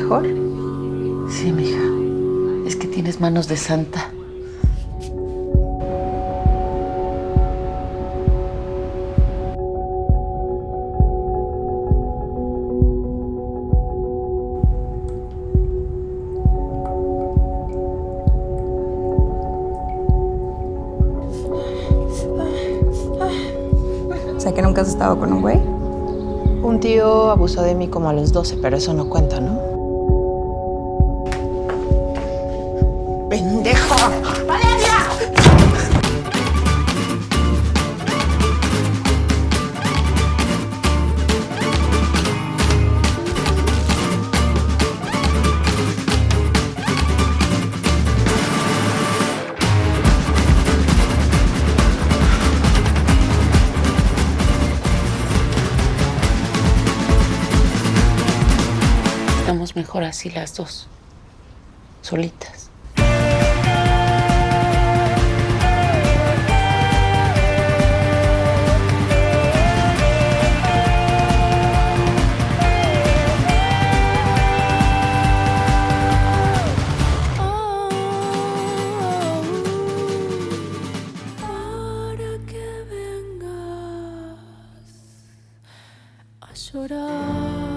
mejor? Sí, mija. Es que tienes manos de santa. O sea, que nunca has estado con un güey. Un tío abusó de mí como a los 12, pero eso no cuenta, ¿no? ¡Pendejo! ¡Valeria! Estamos mejor así las dos. Solitas. Para que vengas a llorar.